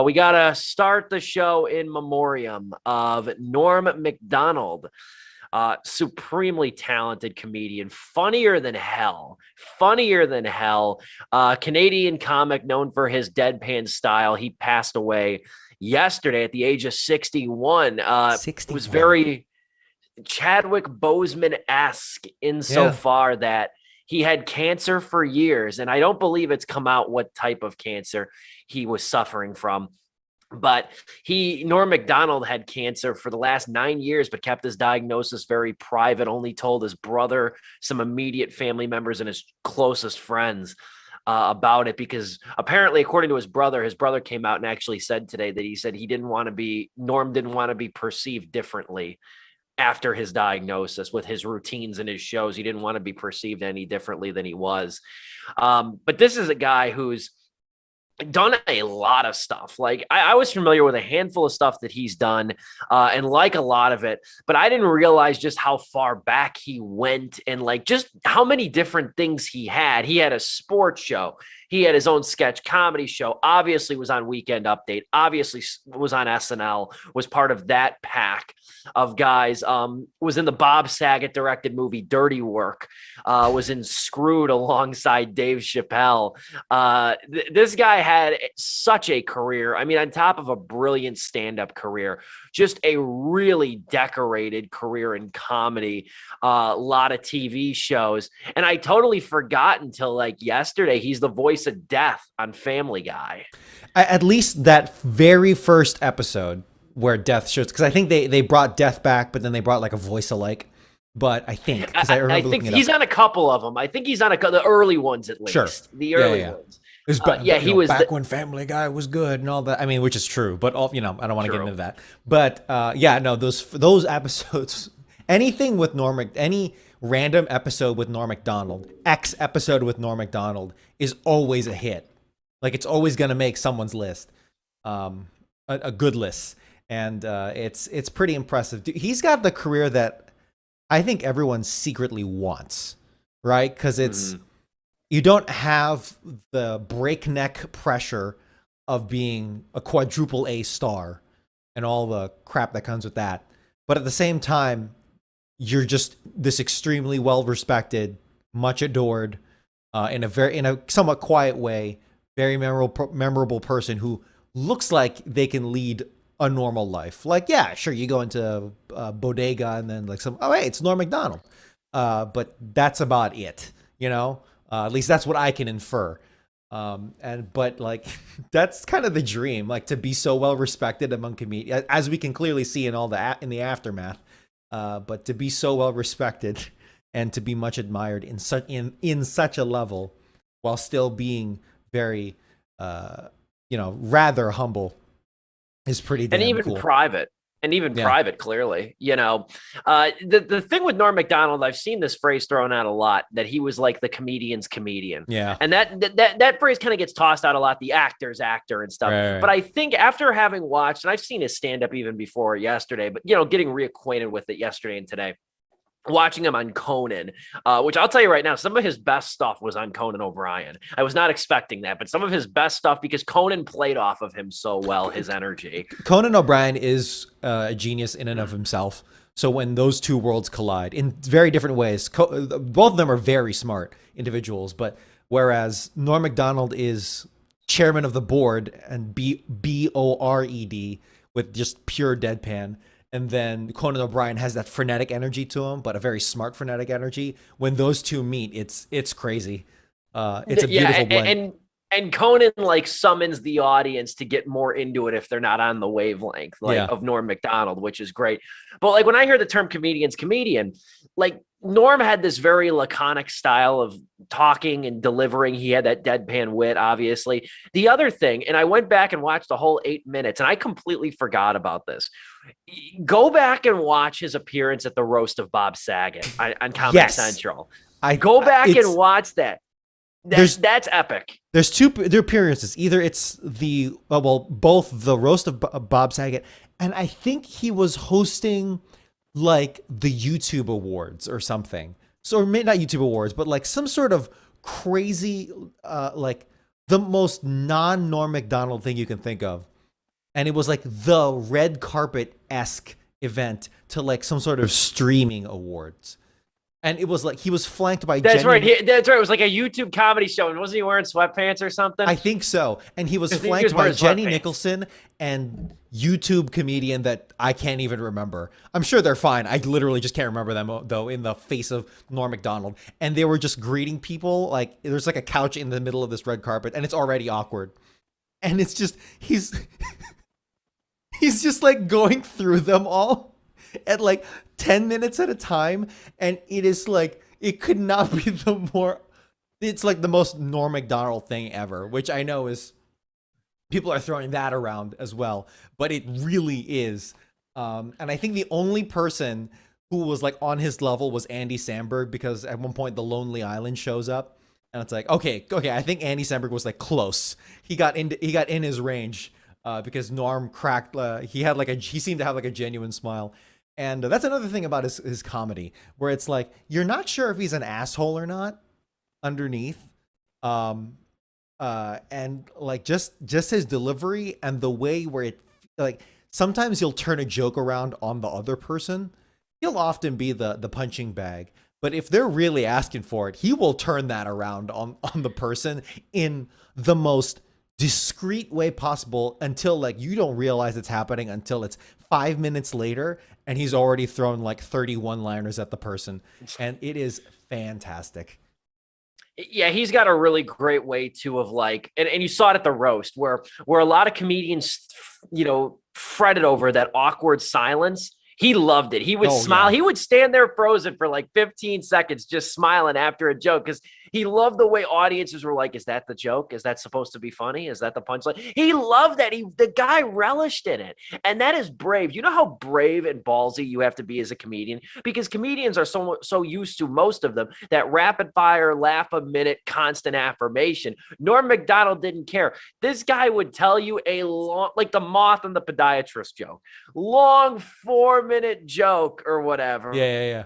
We got to start the show in memoriam of Norm Macdonald, supremely talented comedian, funnier than hell, funnier than hell. Canadian comic known for his deadpan style. He passed away yesterday at the age of 61. Was 61. very Chadwick Boseman-esque Yeah. insofar that he had cancer for years, and I don't believe it's come out what type of cancer he was suffering from. But Norm Macdonald had cancer for the last 9 years, but kept his diagnosis very private, only told his brother, some immediate family members, and his closest friends about it, because apparently, according to his brother came out and actually said today that Norm didn't want to be perceived differently after his diagnosis with his routines and his shows. He didn't want to be perceived any differently than he was. But this is a guy who's done a lot of stuff. Like I was familiar with a handful of stuff that he's done, and like a lot of it, but I didn't realize just how far back he went and like just how many different things he had. He had a sports show. He had his own sketch comedy show, obviously was on Weekend Update, obviously was on SNL, was part of that pack of guys, was in the Bob Saget directed movie Dirty Work, was in Screwed alongside Dave Chappelle. This guy had such a career. I mean, on top of a brilliant stand-up career, just a really decorated career in comedy, a lot of TV shows. And I totally forgot until like yesterday, he's the voice of Death on Family Guy. At least that very first episode where Death shows, because I think they brought Death back, but then they brought like a voice alike. But I think, because I I remember think looking it he's up. on a couple of them. I think he's on the early ones at Sure. least. The Yeah, yeah, early yeah. ones. It was Yeah, he was back when Family Guy was good and all that. I mean, which is true, but all I don't want to get true. into that. But yeah, no, those episodes, anything with any random episode with Norm Macdonald, X episode with Norm Macdonald is always a hit. Like it's always gonna make someone's list, a good list, and it's pretty impressive. He's got the career that I think everyone secretly wants, right? Because Mhm. you don't have the breakneck pressure of being a quadruple A star and all the crap that comes with that. But at the same time, you're just this extremely well respected, much adored, in a somewhat quiet way, very memorable person who looks like they can lead a normal life. Like, yeah, sure, you go into a bodega and then like hey, it's Norm Macdonald. But that's about it, you know? At least that's what I can infer. But like that's kind of the dream, like to be so well respected among comedians, as we can clearly see in in the aftermath. But to be so well respected and to be much admired in such a level, while still being very, rather humble, is pretty and damn even cool. private and even Yeah. private, clearly, the thing with Norm Macdonald, I've seen this phrase thrown out a lot, that he was like the comedian's comedian. Yeah. And that phrase kind of gets tossed out a lot, the actor's actor and stuff. Right. But Right. I think after having watched, and I've seen his stand-up even before yesterday, but getting reacquainted with it yesterday and today, watching him on Conan, which I'll tell you right now, some of his best stuff was on Conan O'Brien. I was not expecting that, but some of his best stuff, because Conan played off of him so well, his energy. Conan O'Brien is a genius in and of himself. So when those two worlds collide in very different ways, both of them are very smart individuals. But whereas Norm Macdonald is chairman of the board and BORED with just pure deadpan, and then Conan O'Brien has that frenetic energy to him, but a very smart frenetic energy. When those two meet, it's crazy. It's a Yeah, beautiful blend. and Conan like summons the audience to get more into it if they're not on the wavelength like Yeah. of Norm Macdonald, which is great. But like when I hear the term comedian's comedian, like Norm had this very laconic style of talking and delivering. He had that deadpan wit, obviously. The other thing, and I went back and watched the whole 8 minutes, and I completely forgot about this. Go back and watch his appearance at the roast of Bob Saget on Comedy Yes. Central. I Go back it's and watch that. there's That's epic. There's two their appearances. Either it's both the roast of Bob Saget, and I think he was hosting like the YouTube Awards or something. So, or maybe not YouTube Awards, but like some sort of crazy, like the most non Norm Macdonald thing you can think of. and it was like the red carpet-esque event to like some sort of streaming awards. And it was like he was flanked by That's Jenny. right. That's right. It was like a YouTube comedy show, and wasn't he wearing sweatpants or something? I think so. And he was I think he flanked was by wearing Jenny sweatpants. Nicholson and YouTube comedian that I can't even remember. I'm sure they're fine. I literally just can't remember them though in the face of Norm Macdonald. And they were just greeting people. Like there's like a couch in the middle of this red carpet and it's already awkward. And it's just he's he's just like going through them all at like 10 minutes at a time. And it is like it could not be the more it's like the most Norm Macdonald thing ever, which I know is people are throwing that around as well, but it really is. And I think the only person who was like on his level was Andy Samberg, because at one point the Lonely Island shows up, and it's like, okay, I think Andy Samberg was like close. He got in his range because Norm cracked. He seemed to have like a genuine smile. And that's another thing about his comedy, where it's like you're not sure if he's an asshole or not underneath. And like just his delivery and the way where it like sometimes he'll turn a joke around on the other person. He'll often be the punching bag, but if they're really asking for it, he will turn that around on the person in the most discreet way possible until like you don't realize it's happening until it's 5 minutes later and he's already thrown like 31 liners at the person, and it is fantastic. Yeah, he's got a really great way too of like, and you saw it at the roast where a lot of comedians, fretted over that awkward silence. He loved it. He would smile. Yeah. He would stand there frozen for like 15 seconds, just smiling after a joke, because he loved the way audiences were like, "Is that the joke? Is that supposed to be funny? Is that the punchline?" He loved that. The guy relished in it, and that is brave. You know how brave and ballsy you have to be as a comedian, because comedians are so used to, most of them, that rapid fire, laugh a minute, constant affirmation. Norm Macdonald didn't care. This guy would tell you a long, like the moth and the podiatrist joke, long 4-minute joke or whatever. Yeah.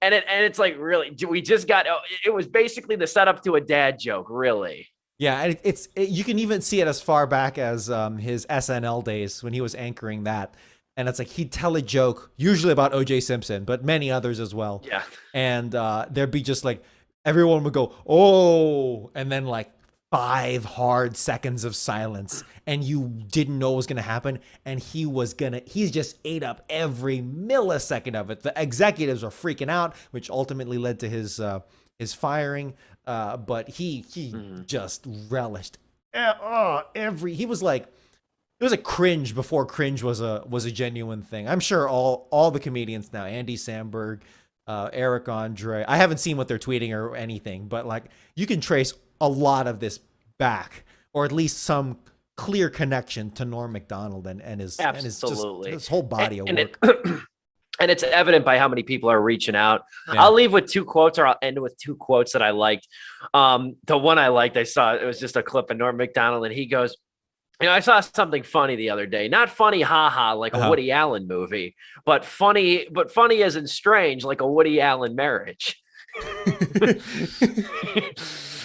And it's like, really, we just got, it was basically the setup to a dad joke, really. Yeah, and you can even see it as far back as his SNL days when he was anchoring that. And it's like he'd tell a joke, usually about O.J. Simpson, but many others as well. Yeah. And there'd be just like, everyone would go, "Oh," and then like 5 hard seconds of silence, and you didn't know what was going to happen. And he's just ate up every millisecond of it. The executives are freaking out, which ultimately led to his firing. But he just relished he was like, it was a cringe before cringe was a genuine thing. I'm sure all the comedians now, Andy Samberg, Eric Andre, I haven't seen what they're tweeting or anything, but like you can trace a lot of this back, or at least some clear connection to Norm Macdonald and his whole body of work. And it's evident by how many people are reaching out. Yeah. I'll leave with 2 quotes, or I'll end with 2 quotes that I liked. The one I liked, I saw, it was just a clip of Norm Macdonald, and he goes, I saw something funny the other day. Not funny, haha, like a Woody Allen movie, but funny as in strange, like a Woody Allen marriage.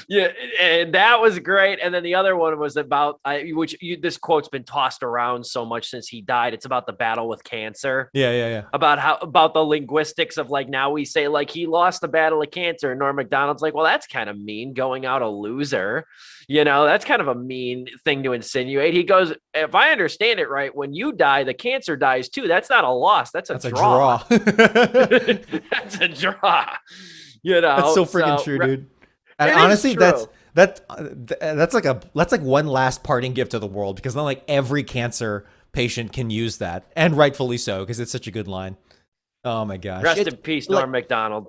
Yeah, and that was great. And then the other one was about this quote's been tossed around so much since he died. It's about the battle with cancer. Yeah. About the linguistics of like, now we say like he lost the battle of cancer, and Norm Macdonald's like, well, that's kind of mean, going out a loser. That's kind of a mean thing to insinuate. He goes, if I understand it right, when you die, the cancer dies too. That's not a loss. That's a draw. That's a draw. That's so freaking true, dude. And honestly, that's like one last parting gift to the world, because not like every cancer patient can use that, and rightfully so, because it's such a good line. Oh my gosh! Rest in peace, Norm Macdonald.